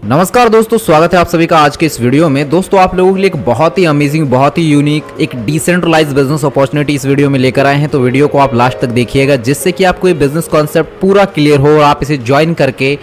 नमस्कार दोस्तों, स्वागत है आप सभी का आज के इस वीडियो में। दोस्तों आप लोगों के लिए एक बहुत ही अमेजिंग, बहुत ही यूनिक, एक डिसेंट्रलाइज्ड बिजनेस अपॉर्चुनिटी इस वीडियो में लेकर आए हैं। तो वीडियो को आप लास्ट तक देखिएगा, जिससे कि आपको ये बिजनेस कॉन्सेप्ट पूरा क्लियर हो और आप इसे ज्वाइन करके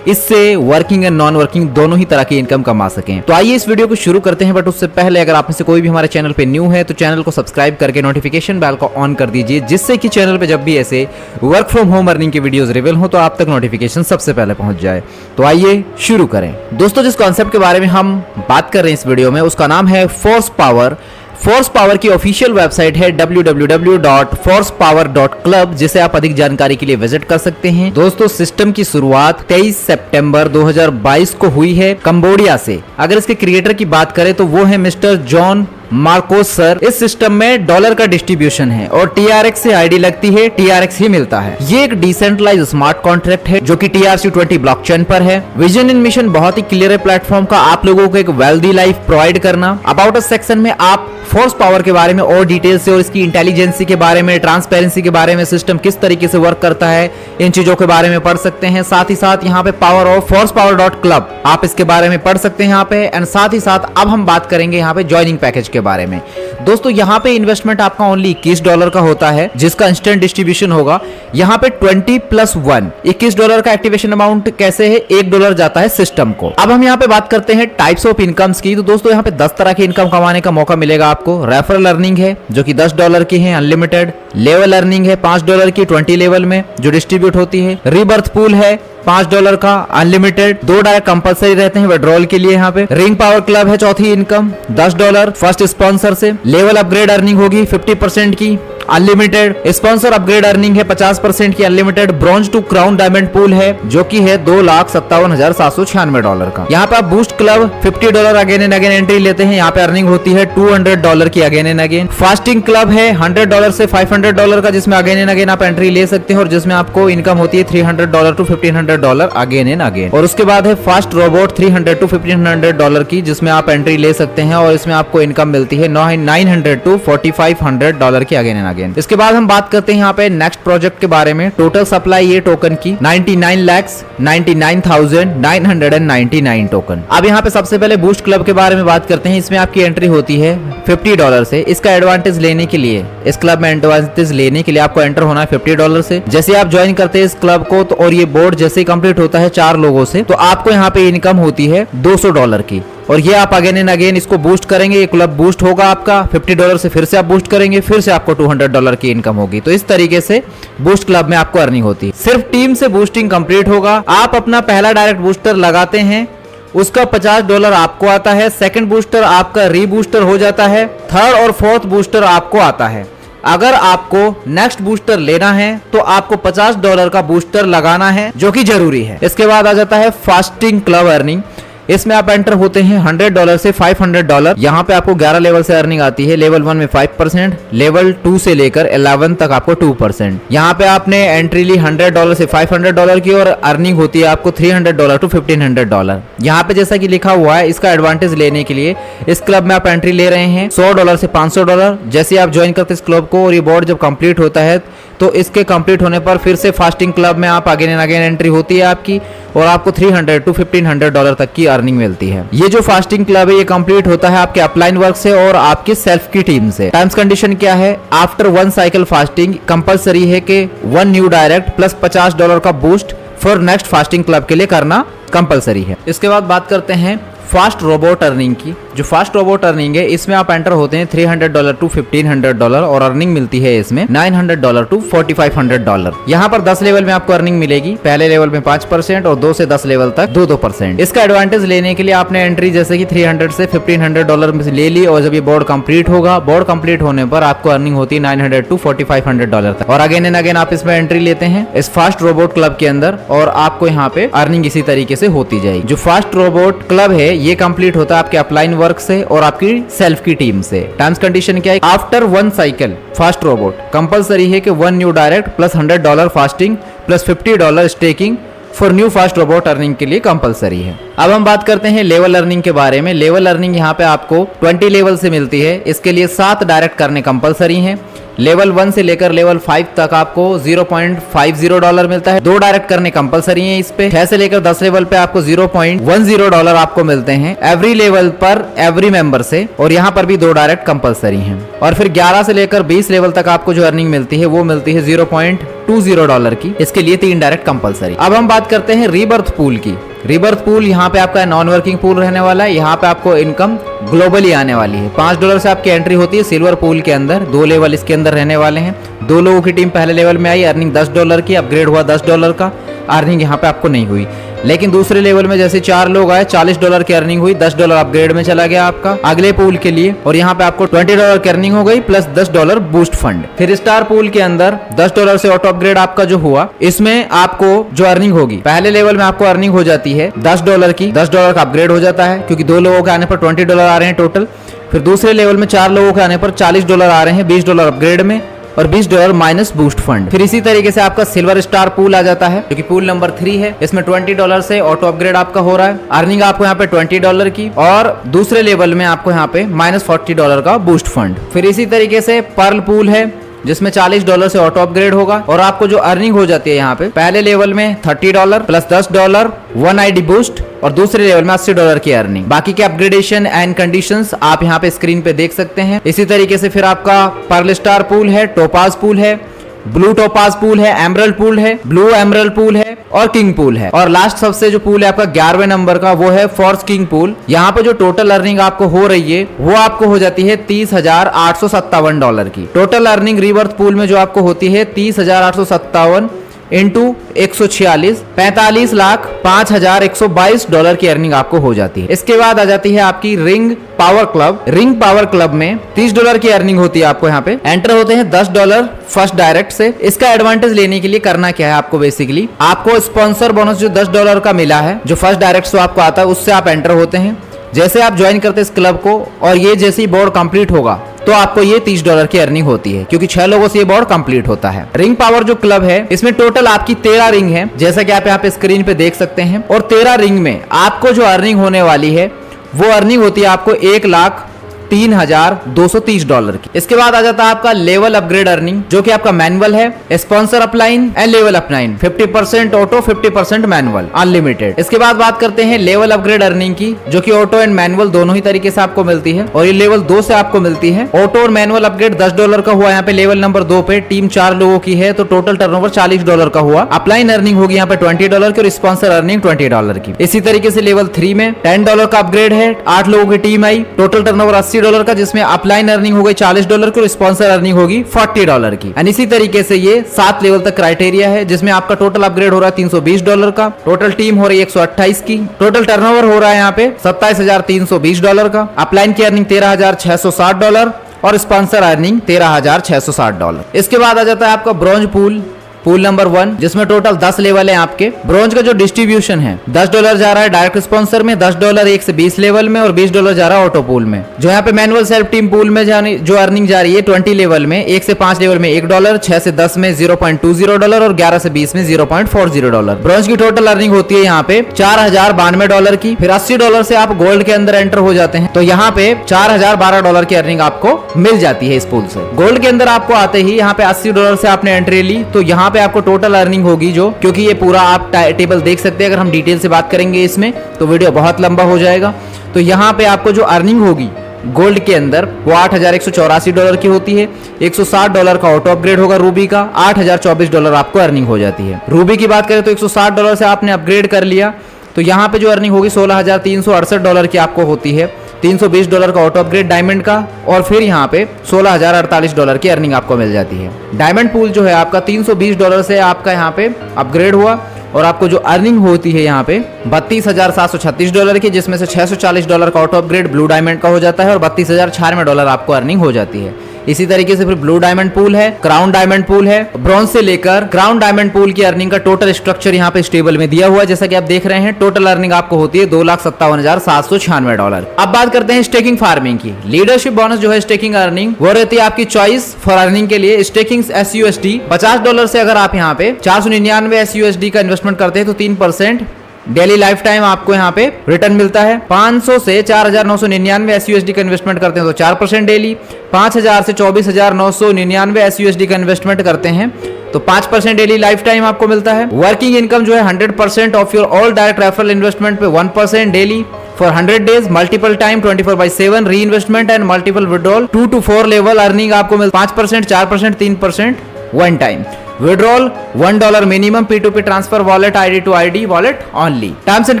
इससे वर्किंग एंड नॉन वर्किंग दोनों ही तरह की इनकम कमा सकें। तो आइए इस वीडियो को शुरू करते हैं। बट उससे पहले अगर आप में से कोई भी हमारे चैनल पे न्यू है तो चैनल को सब्सक्राइब करके नोटिफिकेशन बेल को ऑन कर दीजिए, जिससे कि चैनल पे जब भी ऐसे वर्क फ्रॉम होम अर्निंग के वीडियोस रिवील हो तो आप तक नोटिफिकेशन सबसे पहले पहुंच जाए। तो आइए शुरू करें। दोस्तों जिस कॉन्सेप्ट के बारे में हम बात कर रहे हैं इस वीडियो में, उसका नाम है फोर्स पावर। फोर्स पावर की ऑफिशियल वेबसाइट है www.forcepower.club, जिसे आप अधिक जानकारी के लिए विजिट कर सकते हैं। दोस्तों सिस्टम की शुरुआत 23 सितंबर 2022 को हुई है कंबोडिया से। अगर इसके क्रिएटर की बात करें तो वो है मिस्टर जॉन मार्कोस सर। इस सिस्टम में डॉलर का डिस्ट्रीब्यूशन है और TRX से आईडी लगती है, TRX ही मिलता है। ये एक डिसेंट्रलाइज्ड स्मार्ट कॉन्ट्रैक्ट है जो कि TRC20 ब्लॉकचेन पर है। विजन इन मिशन बहुत ही क्लियर है प्लेटफॉर्म का, आप लोगों को एक वेल्दी लाइफ प्रोवाइड करना। अबाउट अस सेक्शन में आप फोर्स पावर के बारे में और डिटेल से और इसकी इंटेलिजेंसी के बारे में, ट्रांसपेरेंसी के बारे में, सिस्टम किस तरीके से वर्क करता है, इन चीजों के बारे में पढ़ सकते हैं। साथ ही साथ यहाँ पे पावर ऑफ forcepower.club आप इसके बारे में पढ़ सकते हैं यहाँ पे। एंड साथ ही साथ अब हम बात करेंगे यहाँ पे ज्वाइनिंग पैकेज के बारे में। दोस्तों यहाँ पे इन्वेस्टमेंट आपका ओनली $21 का होता है, जिसका इंस्टेंट डिस्ट्रीब्यूशन होगा। यहाँ पे 20+1 $21 का एक्टिवेशन अमाउंट कैसे है, $1 जाता है सिस्टम को। अब हम यहाँ पे बात करते हैं टाइप्स ऑफ इनकम्स की। तो दोस्तों यहाँ पे 10 तरह की इनकम कमाने का मौका मिलेगा आपको। रेफरल अर्निंग है जो कि $10 की है, अनलिमिटेड। लेवल अर्निंग है $5 की 20 लेवल में जो डिस्ट्रीब्यूट होती है। रीबर्थ पूल है $5 का, अनलिमिटेड। 2 डायरेक्ट कंपलसरी रहते हैं विड्रॉल के लिए यहाँ पे। रिंग पावर क्लब है चौथी इनकम, $10 फर्स्ट स्पॉन्सर से। लेवल अपग्रेड अर्निंग होगी 50% की, अनलिमिटेड। स्पॉन्सर अपग्रेड अर्निंग है 50% की, unlimited. Bronze to crown diamond pool है जो कि है $2,57,796 का। यहाँ पे आप boost club $50 again and again entry लेते हैं, यहाँ पे अर्निंग होती है $200 की again and again. Fasting club है $100 से $500 का, जिसमें अगेन एंड अगेन आप एंट्री ले सकते हैं और जिसमें आपको इनकम होती है $300 टू $1,500 अगेन एंड अगेन। और उसके बाद है फास्ट रोबोट $300 टू $1,500 की, जिसमें आप एंट्री ले सकते हैं और इसमें आपको इनकम मिलती है $900 टू $4,500 की अगेन एंड अगेन। इसके बाद हम बात करते हैं यहाँ पे नेक्स्ट प्रोजेक्ट के बारे में। टोटल सप्लाई ये टोकन की 99,99,999 टोकन। अब यहाँ पे सबसे पहले बूस्ट क्लब के बारे में बात करते हैं। इसमें आपकी एंट्री होती है $50 से। इसका एडवांटेज लेने के लिए, इस क्लब में एडवांटेज लेने के लिए आपको एंटर होना है $50 से। जैसे आप ज्वाइन करते हैं इस क्लब को तो, और ये बोर्ड जैसे ही कंप्लीट होता है 4 लोगों से, तो आपको यहाँ पे इनकम होती है $200 की। और ये आप अगेन एंड अगेन इसको बूस्ट करेंगे, ये क्लब बूस्ट होगा आपका $50 से, फिर से आप बूस्ट करेंगे, फिर से आपको $200 की इनकम होगी। तो इस तरीके से बूस्ट क्लब में आपको अर्निंग होती है। सिर्फ टीम से बूस्टिंग कंप्लीट होगा। आप अपना पहला डायरेक्ट बूस्टर लगाते हैं, उसका $50 आपको आता है। सेकंड बूस्टर आपका रीबूस्टर हो जाता है। थर्ड और फोर्थ बूस्टर आपको आता है। अगर आपको नेक्स्ट बूस्टर लेना है तो आपको $50 का बूस्टर लगाना है, जो कि जरूरी है। इसके बाद आ जाता है फास्टिंग क्लब अर्निंग। इसमें आप एंटर होते हैं $100 से $500। यहाँ पे आपको 11 लेवल से अर्निंग आती है। लेवल 1 में 5%, लेवल 2 से लेकर 11 तक आपको 2%। यहाँ पे आपने एंट्री ली $100 से $500 की और अर्निंग होती है आपको $300 टू $1,500। यहाँ पे जैसा कि लिखा हुआ है, इसका एडवांटेज लेने के लिए इस क्लब में आप एंट्री ले रहे हैं $100 से $500। जैसे आप ज्वाइन करते हैं इस क्लब को और ये बोर्ड जब कंप्लीट होता है तो इसके कंप्लीट होने पर फिर से फास्टिंग क्लब में आप अगेन एंड अगेन एंट्री होती है आपकी और आपको $300 टू $1,500 तक की अर्निंग मिलती है। ये जो फास्टिंग क्लब है ये कंप्लीट होता है आपके अपलाइन वर्क से और आपके सेल्फ की टीम से। टर्म्स कंडीशन क्या है? आफ्टर 1 साइकिल फास्टिंग कंपलसरी है कि 1 न्यू डायरेक्ट प्लस $50 का boost for next fasting club के लिए करना कंपलसरी है। इसके बाद बात करते हैं फास्ट रोबोट अर्निंग की। जो फास्ट रोबोट अर्निंग है इसमें आप एंटर होते हैं $300 टू $1,500 और अर्निंग मिलती है इसमें $900 टू $4,500। यहाँ पर 10 लेवल में आपको अर्निंग मिलेगी। पहले लेवल में 5% और 2 से 10 लेवल तक 2%। इसका एडवांटेज लेने के लिए आपने एंट्री जैसे कि $300 से $1,500 में से ले ली और जब ये बोर्ड कंप्लीट होगा, बोर्ड कंप्लीट होने पर आपको अर्निंग होती है $900 टू $4,500 तक। और अगेन एंड अगेन आप इसमें एंट्री लेते हैं इस फास्ट रोबोट क्लब के अंदर और आपको यहाँ पे अर्निंग इसी तरीके से होती जाएगी। जो फास्ट रोबोट क्लब है ये कंप्लीट होता है आपके अपलाइन वर्क से और आपकी सेल्फ की टीम से। टर्म्स कंडीशन क्या है? After 1 cycle fast robot compulsory है कि 1 new direct plus $100 fasting plus $50 staking for new fast robot earning के लिए कंपलसरी है। अब हम बात करते हैं लेवल अर्निंग के बारे में। लेवल अर्निंग यहाँ पे आपको 20 लेवल से मिलती है। इसके लिए 7 डायरेक्ट करने कंपलसरी हैं। लेवल 1 से लेकर लेवल 5 तक आपको $0.50 मिलता है। 2 डायरेक्ट करने कंपलसरी है इस पे। 6 से लेकर 10 लेवल पे आपको $0.10 आपको मिलते हैं एवरी लेवल पर एवरी मेंबर से, और यहाँ पर भी 2 डायरेक्ट कंपलसरी हैं। और फिर 11 से लेकर 20 लेवल तक आपको जो अर्निंग मिलती है वो मिलती है $0.20 की। इसके लिए 3 डायरेक्ट कंपलसरी। अब हम बात करते हैं रीबर्थ पूल की। रीबर्थ पूल यहाँ पे आपका नॉन वर्किंग पूल रहने वाला है। यहाँ पे आपको इनकम ग्लोबली आने वाली है। $5 से आपकी एंट्री होती है सिल्वर पूल के अंदर। 2 लेवल इसके अंदर रहने वाले हैं। 2 लोगों की टीम पहले लेवल में आई, अर्निंग $10 की, अपग्रेड हुआ $10 का, अर्निंग यहाँ पे आपको नहीं हुई। लेकिन दूसरे लेवल में जैसे 4 लोग आए, $40 की अर्निंग हुई, $10 अपग्रेड में चला गया आपका अगले पूल के लिए, और यहाँ पे आपको $20 की अर्निंग हो गई प्लस $10 बूस्ट फंड। फिर स्टार पूल के अंदर $10 से ऑटो अपग्रेड आपका जो हुआ, इसमें आपको जो अर्निंग होगी, पहले लेवल में आपको अर्निंग हो जाती है $10 की, $10 का अपग्रेड हो जाता है क्योंकि 2 लोगों के आने पर $20 आ रहे हैं टोटल। फिर दूसरे लेवल में 4 लोगों के आने पर $40 आ रहे हैं, $20 अपग्रेड में और $20 माइनस बूस्ट फंड। फिर इसी तरीके से आपका सिल्वर स्टार पूल आ जाता है जो कि पूल नंबर 3 है। इसमें $20 से ऑटो अपग्रेड आपका हो रहा है, अर्निंग आपको यहाँ पे $20 की, और दूसरे लेवल में आपको यहाँ पे -$40 का बूस्ट फंड। फिर इसी तरीके से पर्ल पूल है जिसमें $40 से ऑटो अपग्रेड होगा, और आपको जो अर्निंग हो जाती है यहाँ पे पहले लेवल में $30 प्लस $10 1 ID बूस्ट, और दूसरे लेवल में $80 की अर्निंग। बाकी के अपग्रेडेशन एंड कंडीशंस आप यहाँ पे स्क्रीन पे देख सकते हैं। इसी तरीके से फिर आपका पर्ल स्टार पूल है, टोपाज पूल है, ब्लू टोपाज पूल है, एमरल्ड पूल है, ब्लू एमरल्ड पूल है और किंग पूल है। और लास्ट सबसे जो पूल है आपका 11वें नंबर का, वो है फोर्स किंग पूल। यहाँ पे जो टोटल अर्निंग आपको हो रही है वो आपको हो जाती है $30,857 की। टोटल अर्निंग रीबर्थ पूल में जो आपको होती है 30,857 इंटू 146 $45,05,122 की अर्निंग आपको हो जाती है। इसके बाद आ जाती है आपकी ring power club. Ring power club में $30 की अर्निंग होती है आपको। यहाँ पे एंटर होते हैं $10 फर्स्ट डायरेक्ट से। इसका एडवांटेज लेने के लिए करना क्या है आपको, बेसिकली आपको स्पॉन्सर बोनस जो $10 का मिला है, जो फर्स्ट डायरेक्ट से आपको आता है, उससे आप एंटर होते हैं। जैसे आप ज्वाइन करते हैं इस क्लब को, और ये जैसे ही बोर्ड कंप्लीट होगा तो आपको ये $30 की अर्निंग होती है, क्योंकि 6 लोगों से ये बोर्ड कंप्लीट होता है। रिंग पावर जो क्लब है, इसमें टोटल आपकी 13 रिंग है, जैसा कि आप यहाँ पे स्क्रीन पे देख सकते हैं। और 13 रिंग में आपको जो अर्निंग होने वाली है वो अर्निंग होती है आपको $1,03,230 की। इसके बाद आ जाता है आपका लेवल अपग्रेड अर्निंग, जो कि आपका मैनुअल है, sponsor upline and level upline, 50% auto 50% manual unlimited. इसके बाद बात करते हैं लेवल अपग्रेड अर्निंग की, जो कि ऑटो एंड मैनुअल दोनों ही तरीके से आपको मिलती है, और ये लेवल 2 से आपको मिलती है। ऑटो और मैनुअल अपग्रेड $10 का हुआ यहाँ पे लेवल नंबर 2 पे। टीम 4 लोगों की है तो टोटल टर्नओवर $40 का हुआ। अपलाइन अर्निंग होगी यहाँ पे $20 की, और स्पॉन्सर अर्निंग $20 की। इसी तरीके से लेवल 3 में $10 का अपग्रेड है, 8 लोगों की टीम आई, टोटल टर्नओवर $80 का, जिसमें अपलाइन अर्निंग हो गई $40 की और स्पॉन्सर अर्निंग होगी $40 की। एंड इसी तरीके से ये 7 लेवल तक क्राइटेरिया है, जिसमें आपका टोटल अपग्रेड हो रहा है $320 का, टोटल टीम हो रही है 128 की, टोटल टर्नओवर हो रहा है यहाँ पे $27,320 का, अपलाइन की अर्निंग $13,660 और स्पॉन्सर अर्निंग $13,660। इसके बाद आ जाता है आपका ब्रॉन्ज पूल, पूल नंबर 1, जिसमें टोटल 10 लेवल है आपके। ब्रॉन्ज का जो डिस्ट्रीब्यूशन है, $10 जा रहा है डायरेक्ट स्पॉन्सर में, $10 1 से 20 लेवल में, और $20 जा रहा है ऑटो पूल में। जो यहाँ पे मैनुअल सेल्फ टीम पूल में जो अर्निंग जा रही है 20 लेवल में, 1 से 5 लेवल में $1, 6 से 10 में $0.20 और 11 से 20 में $0.40। ब्रॉन्ज की टोटल अर्निंग होती है यहाँ पे $4,092 की। फिर $80 से आप गोल्ड के अंदर एंटर हो जाते हैं, तो यहाँ पे $4,012 की अर्निंग आपको मिल जाती है इस पूल से। गोल्ड के अंदर आपको आते ही यहाँ पे $80 से आपने एंट्री ली, तो यहाँ पे आपको टोटल अर्निंग होगी जो, क्योंकि ये पूरा आप टेबल देख सकते हैं, अगर हम डिटेल से बात करेंगे इसमें तो वीडियो बहुत लंबा हो जाएगा। तो यहाँ पे आपको जो अर्निंग होगी गोल्ड के अंदर वो $8,184 की होती है। $160 का ऑटो अपग्रेड होगा रूबी का, $8,024 आपको अर्निंग हो जाती है। रूबी की बात करें तो $160 से आपने अपग्रेड कर लिया, तो यहाँ पे जो अर्निंग होगी $16,368 की आपको होती है। $320 का ऑटो अपग्रेड डायमंड का, और फिर यहाँ पे $16,048 की अर्निंग आपको मिल जाती है। डायमंड पूल जो है आपका $320 से आपका यहाँ पे अपग्रेड हुआ, और आपको जो अर्निंग होती है यहाँ पे $32,736 की, जिसमें से $640 का ऑटो अपग्रेड ब्लू डायमंड का हो जाता है, और $32,096 आपको अर्निंग हो जाती है। इसी तरीके से फिर ब्लू डायमंड पूल है, क्राउन डायमंड पूल है। ब्रॉन्ज से लेकर क्राउन डायमंड पूल की अर्निंग का टोटल स्ट्रक्चर यहाँ पे स्टेबल में दिया हुआ है, जैसा कि आप देख रहे हैं। टोटल अर्निंग आपको होती है $2,57,796। अब बात करते हैं स्टेकिंग फार्मिंग की। लीडरशिप बोनस जो है स्टेकिंग अर्निंग, वो रहती है आपकी चॉइस फॉर अर्निंग के लिए। स्टेकिंग SUSD $50 से अगर आप यहाँ पे 499 SUSD का इन्वेस्टमेंट करते हैं तो 3% डेली लाइफ टाइम आपको यहाँ पे रिटर्न मिलता है। 500 से 4,999 SUSD का इन्वेस्टमेंट करते हैं तो 4% डेली, 5,000 से 24,999 SUSD का इन्वेस्टमेंट करते हैं तो 5% डेली लाइफ टाइम आपको मिलता है। वर्किंग इनकम जो है 100% of your all direct referral investment पे 1% daily for 100 days, multiple time 24/7 री investment and multiple withdrawal 2 to 4 level earning आपको मिलता है। 5%, 4%, 3% one time withdrawal, $1 minimum, P2P transfer, wallet ID to ID wallet only. Terms and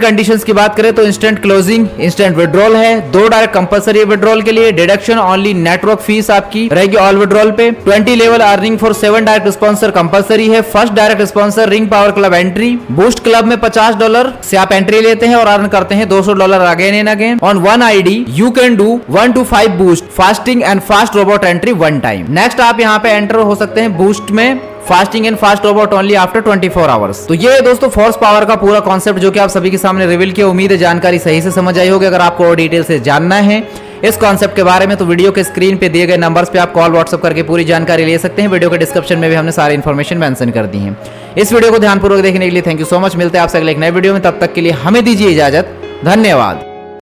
conditions की बात करें तो instant closing, instant withdrawal है, 2 direct compulsory withdrawal के लिए, डिडक्शन ओनली नेटवर्क फीस आपकी रहेगी ऑल विड्रॉल पे, 20 level earning for 7 direct sponsor compulsory है। First direct sponsor ring power club entry, boost club में $50 से आप एंट्री लेते हैं और अर्न करते हैं $200 again and again. On 1 ID you can do 1 to 5 boost fasting and fast robot entry 1 time. Next आप यहाँ पे एंटर हो सकते हैं बूस्ट में fasting and fast robot only after 24 hours. तो ये दोस्तों फोर्स पावर का पूरा कॉन्सेप्ट जो कि आप सभी के सामने रिवील किया। उम्मीद है जानकारी सही से समझ आई होगी। अगर आपको और डिटेल से जानना है इस कॉन्सेप्ट के बारे में तो वीडियो के स्क्रीन पे दिए गए नंबर्स पे आप कॉल व्हाट्सएप करके पूरी जानकारी ले सकते हैं। वीडियो के डिस्क्रिप्शन में भी हमने सारी इन्फॉर्मेशन मेंशन कर दी है। इस वीडियो को ध्यानपूर्वक देखने के लिए थैंक यू सो मच। मिलते हैं आपसे अगले एक नए वीडियो में, तब तक के लिए हमें दीजिए इजाजत। धन्यवाद।